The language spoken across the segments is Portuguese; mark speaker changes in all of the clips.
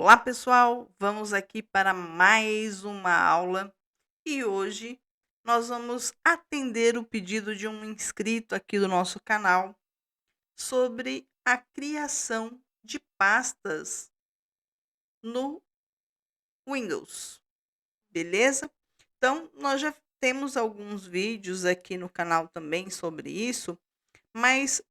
Speaker 1: Olá, pessoal! Vamos aqui para mais uma aula e hoje nós vamos atender o pedido de um inscrito aqui do nosso canal sobre a criação de pastas no Windows, beleza? Então, nós já temos alguns vídeos aqui no canal também sobre isso, mas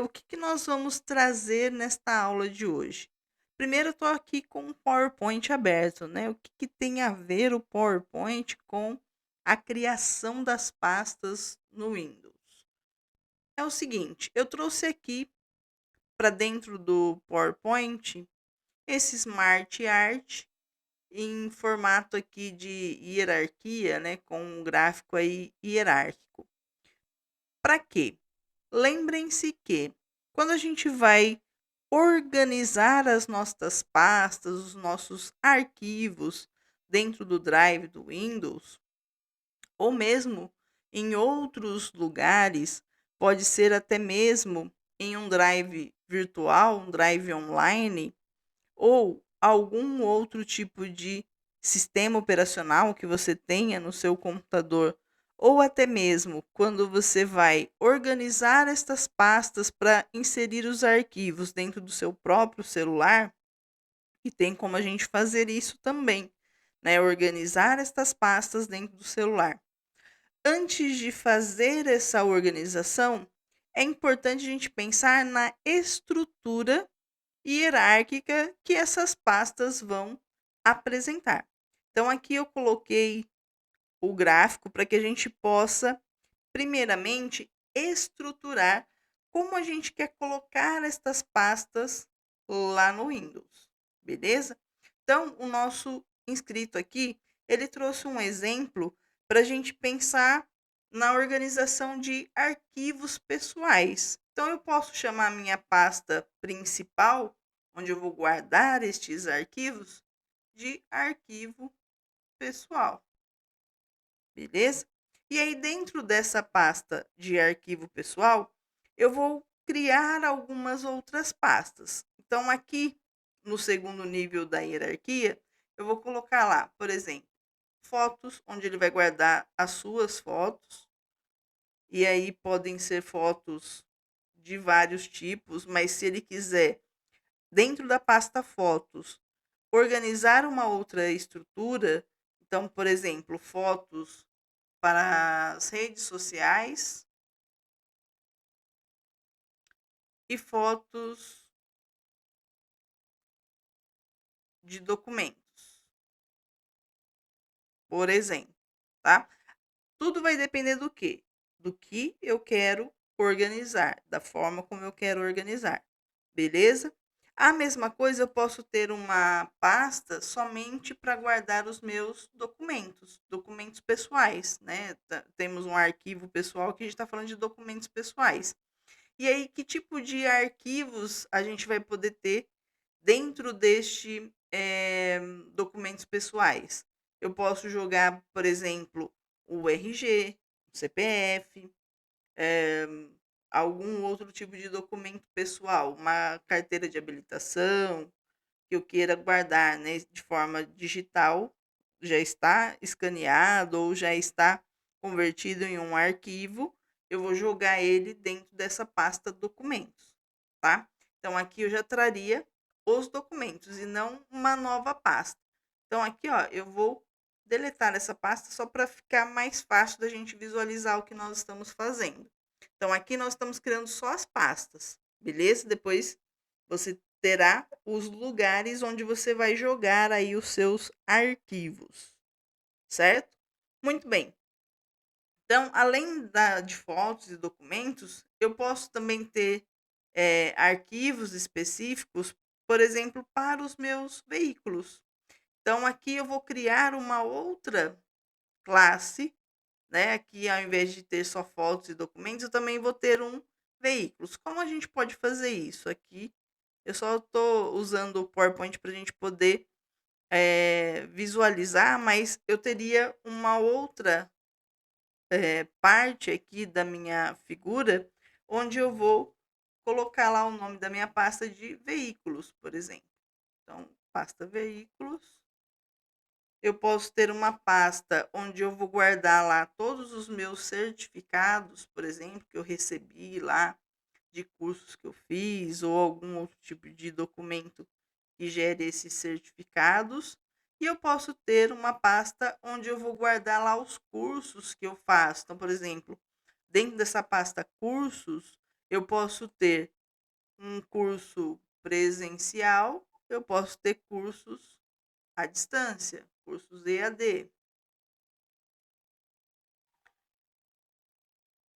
Speaker 1: o que nós vamos trazer nesta aula de hoje? Primeiro, eu estou aqui com o PowerPoint aberto, né? O que tem a ver o PowerPoint com a criação das pastas no Windows? É o seguinte, eu trouxe aqui para dentro do PowerPoint esse Smart Art em formato aqui de hierarquia, né? Com um gráfico aí hierárquico. Para quê? Lembrem-se que quando a gente vai organizar as nossas pastas, os nossos arquivos dentro do Drive do Windows, ou mesmo em outros lugares, pode ser até mesmo em um Drive virtual, um Drive online, ou algum outro tipo de sistema operacional que você tenha no seu computador, ou até mesmo quando você vai organizar estas pastas para inserir os arquivos dentro do seu próprio celular, e tem como a gente fazer isso também, né? Organizar estas pastas dentro do celular. Antes de fazer essa organização, é importante a gente pensar na estrutura hierárquica que essas pastas vão apresentar. Então, aqui eu coloquei o gráfico para que a gente possa, primeiramente, estruturar como a gente quer colocar estas pastas lá no Windows, beleza? Então, o nosso inscrito aqui, ele trouxe um exemplo para a gente pensar na organização de arquivos pessoais. Então, eu posso chamar minha pasta principal, onde eu vou guardar estes arquivos, de arquivo pessoal, beleza? E aí, dentro dessa pasta de arquivo pessoal, eu vou criar algumas outras pastas. Então, aqui no segundo nível da hierarquia, eu vou colocar lá, por exemplo, fotos, onde ele vai guardar as suas fotos. E aí podem ser fotos de vários tipos, mas se ele quiser, dentro da pasta fotos, organizar uma outra estrutura, então, por exemplo, fotos para as redes sociais e fotos de documentos, por exemplo, tá? Tudo vai depender do quê? Do que eu quero organizar, da forma como eu quero organizar, beleza? A mesma coisa, eu posso ter uma pasta somente para guardar os meus documentos, documentos pessoais, né? Temos um arquivo pessoal que a gente está falando de documentos pessoais. E aí, que tipo de arquivos a gente vai poder ter dentro deste documentos pessoais? Eu posso jogar, por exemplo, o RG, o CPF, eh, algum outro tipo de documento pessoal, uma carteira de habilitação que eu queira guardar, né, de forma digital, já está escaneado ou já está convertido em um arquivo, eu vou jogar ele dentro dessa pasta documentos, tá? Então aqui eu já traria os documentos e não uma nova pasta. Então aqui, ó, eu vou deletar essa pasta só para ficar mais fácil da gente visualizar o que nós estamos fazendo. Então aqui nós estamos criando só as pastas, beleza? Depois você terá os lugares onde você vai jogar aí os seus arquivos, certo? Muito bem. Então, além de fotos e documentos, eu posso também ter arquivos específicos, por exemplo, para os meus veículos. Então, aqui eu vou criar uma outra classe, né? Aqui, ao invés de ter só fotos e documentos, eu também vou ter um veículos. Como a gente pode fazer isso? Aqui, eu só estou usando o PowerPoint para a gente poder visualizar, mas eu teria uma outra parte aqui da minha figura, onde eu vou colocar lá o nome da minha pasta de veículos, por exemplo. Então, pasta veículos. Eu posso ter uma pasta onde eu vou guardar lá todos os meus certificados, por exemplo, que eu recebi lá de cursos que eu fiz ou algum outro tipo de documento que gere esses certificados. E eu posso ter uma pasta onde eu vou guardar lá os cursos que eu faço. Então, por exemplo, dentro dessa pasta cursos, eu posso ter um curso presencial, eu posso ter cursos à distância, cursos EAD.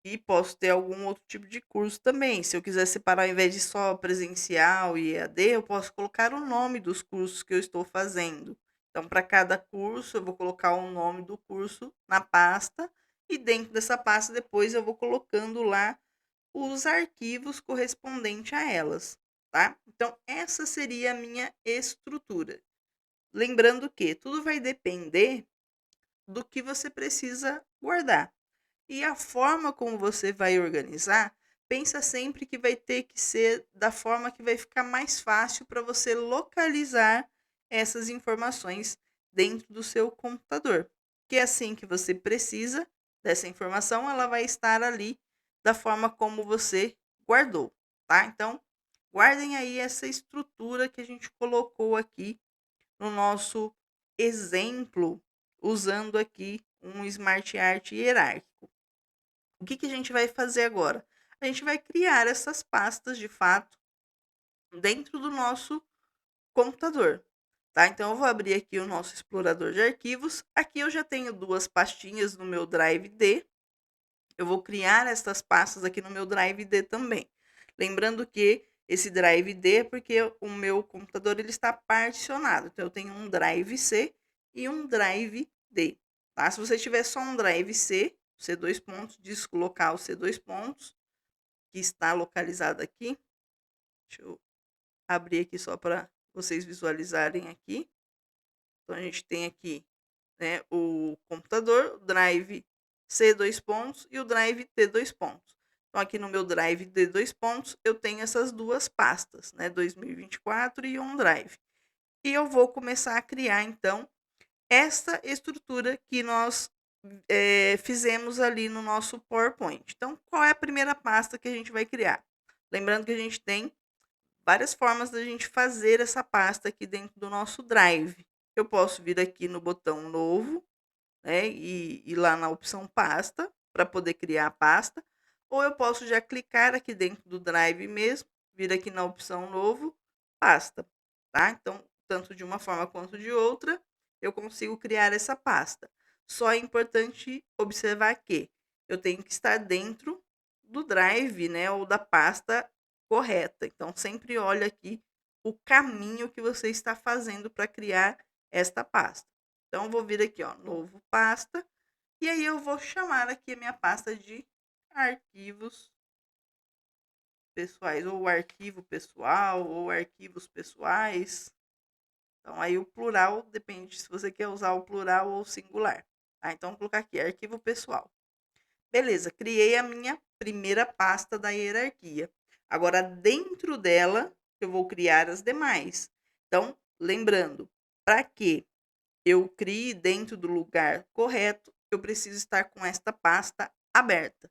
Speaker 1: E posso ter algum outro tipo de curso também. Se eu quiser separar, ao invés de só presencial e EAD, eu posso colocar o nome dos cursos que eu estou fazendo. Então, para cada curso, eu vou colocar o nome do curso na pasta e dentro dessa pasta, depois eu vou colocando lá os arquivos correspondentes a elas, tá? Então, essa seria a minha estrutura. Lembrando que tudo vai depender do que você precisa guardar. E a forma como você vai organizar, pensa sempre que vai ter que ser da forma que vai ficar mais fácil para você localizar essas informações dentro do seu computador. Que é assim que você precisa dessa informação, ela vai estar ali da forma como você guardou, tá? Então, guardem aí essa estrutura que a gente colocou aqui no nosso exemplo, usando aqui um Smart Art hierárquico. O que a gente vai fazer agora? A gente vai criar essas pastas de fato dentro do nosso computador. Tá? Então, eu vou abrir aqui o nosso explorador de arquivos. Aqui eu já tenho duas pastinhas no meu Drive D. Eu vou criar essas pastas aqui no meu Drive D também. Lembrando que esse Drive D é porque o meu computador ele está particionado. Então, eu tenho um Drive C e um Drive D. Tá? Se você tiver só um Drive C, C2 pontos, disco local C2 pontos, que está localizado aqui. Deixa eu abrir aqui só para vocês visualizarem aqui. Então, a gente tem aqui, né, o computador, o Drive C2 pontos e o Drive T2 pontos. Então, aqui no meu Drive D2 pontos, eu tenho essas duas pastas, né, 2024 e OneDrive. E eu vou começar a criar, então, essa estrutura que nós fizemos ali no nosso PowerPoint. Então, qual é a primeira pasta que a gente vai criar? Lembrando que a gente tem várias formas da gente fazer essa pasta aqui dentro do nosso Drive. Eu posso vir aqui no botão novo, né, e ir lá na opção pasta para poder criar a pasta, ou eu posso já clicar aqui dentro do Drive mesmo, vir aqui na opção novo, pasta, tá? Então, tanto de uma forma quanto de outra, eu consigo criar essa pasta. Só é importante observar que eu tenho que estar dentro do Drive, né, ou da pasta correta. Então, sempre olha aqui o caminho que você está fazendo para criar esta pasta. Então, vou vir aqui, ó, novo pasta, e aí eu vou chamar aqui a minha pasta de arquivos pessoais, ou arquivo pessoal, ou arquivos pessoais. Então, aí o plural depende se você quer usar o plural ou o singular. Tá? Então, vou colocar aqui, arquivo pessoal. Beleza, criei a minha primeira pasta da hierarquia. Agora, dentro dela, eu vou criar as demais. Então, lembrando, para que eu crie dentro do lugar correto, eu preciso estar com esta pasta aberta.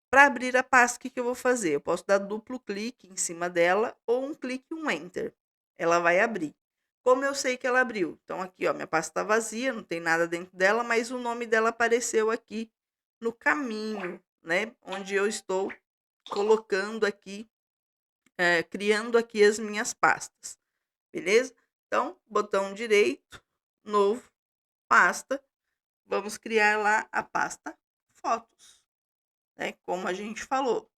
Speaker 1: Para abrir a pasta, o que eu vou fazer? Eu posso dar duplo clique em cima dela ou um clique e um Enter. Ela vai abrir. Como eu sei que ela abriu? Então, aqui, ó, minha pasta está vazia, não tem nada dentro dela, mas o nome dela apareceu aqui no caminho, né? Onde eu estou colocando aqui, criando aqui as minhas pastas. Beleza? Então, botão direito, novo, pasta. Vamos criar lá a pasta fotos, né? Como a gente falou.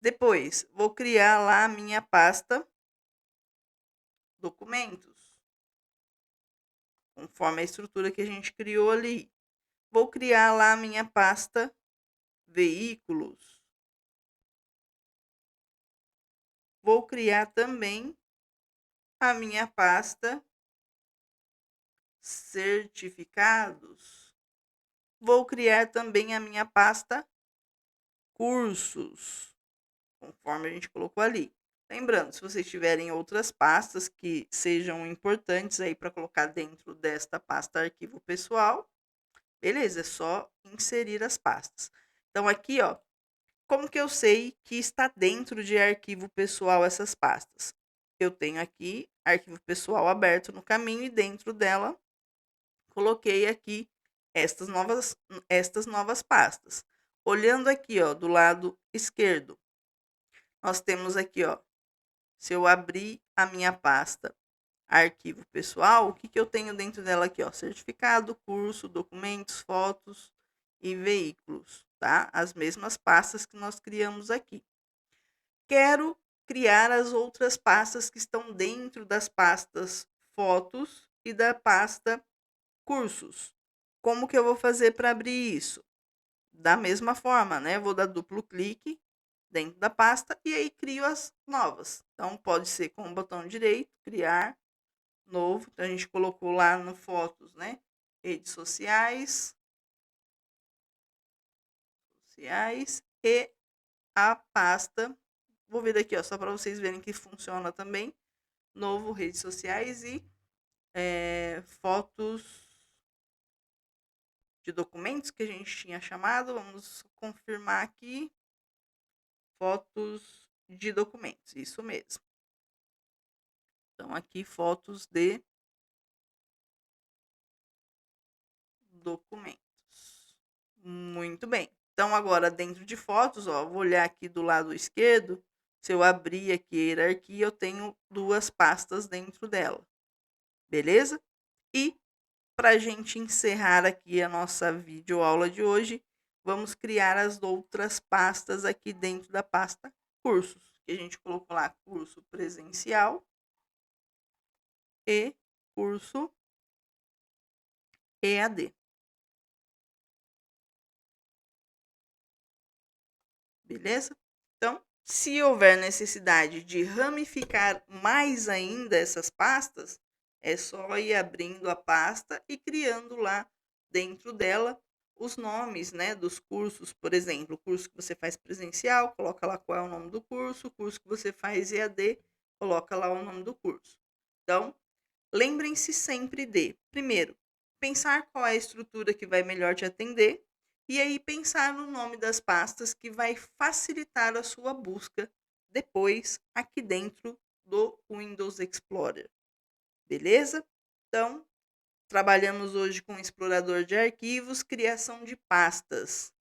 Speaker 1: Depois, vou criar lá a minha pasta documentos, conforme a estrutura que a gente criou ali. Vou criar lá a minha pasta veículos. Vou criar também a minha pasta certificados. Vou criar também a minha pasta cursos, conforme a gente colocou ali. Lembrando, se vocês tiverem outras pastas que sejam importantes aí para colocar dentro desta pasta arquivo pessoal, beleza, é só inserir as pastas. Então aqui, ó, como que eu sei que está dentro de arquivo pessoal essas pastas? Eu tenho aqui arquivo pessoal aberto no caminho e dentro dela coloquei aqui estas novas pastas. Olhando aqui, ó, do lado esquerdo, nós temos aqui, ó, se eu abrir a minha pasta arquivo pessoal, o que eu tenho dentro dela aqui, ó? Certificado, curso, documentos, fotos e veículos, tá? As mesmas pastas que nós criamos aqui. Quero criar as outras pastas que estão dentro das pastas fotos e da pasta cursos. Como que eu vou fazer para abrir isso? Da mesma forma, né? Vou dar duplo clique dentro da pasta e aí crio as novas. Então, pode ser com o botão direito, criar, novo. Então, a gente colocou lá no fotos, né? Redes sociais e a pasta. Vou vir aqui, ó, só para vocês verem que funciona também. Novo, redes sociais e fotos de documentos que a gente tinha chamado. Vamos confirmar aqui. Fotos de documentos, isso mesmo. Então, aqui, fotos de documentos. Muito bem. Então, agora, dentro de fotos, ó, vou olhar aqui do lado esquerdo. Se eu abrir aqui a hierarquia, eu tenho duas pastas dentro dela. Beleza? E, para a gente encerrar aqui a nossa videoaula de hoje, vamos criar as outras pastas aqui dentro da pasta cursos. Que a gente colocou lá curso presencial e curso EAD. Beleza? Então, se houver necessidade de ramificar mais ainda essas pastas, é só ir abrindo a pasta e criando lá dentro dela os nomes, né, dos cursos. Por exemplo, o curso que você faz presencial, coloca lá qual é o nome do curso. O curso que você faz EAD, coloca lá o nome do curso. Então, lembrem-se sempre de, primeiro, pensar qual é a estrutura que vai melhor te atender e aí pensar no nome das pastas que vai facilitar a sua busca depois aqui dentro do Windows Explorer. Beleza? Então, trabalhamos hoje com explorador de arquivos, criação de pastas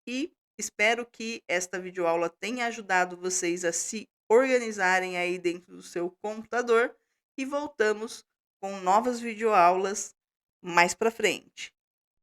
Speaker 1: e espero que esta videoaula tenha ajudado vocês a se organizarem aí dentro do seu computador e voltamos com novas videoaulas mais para frente.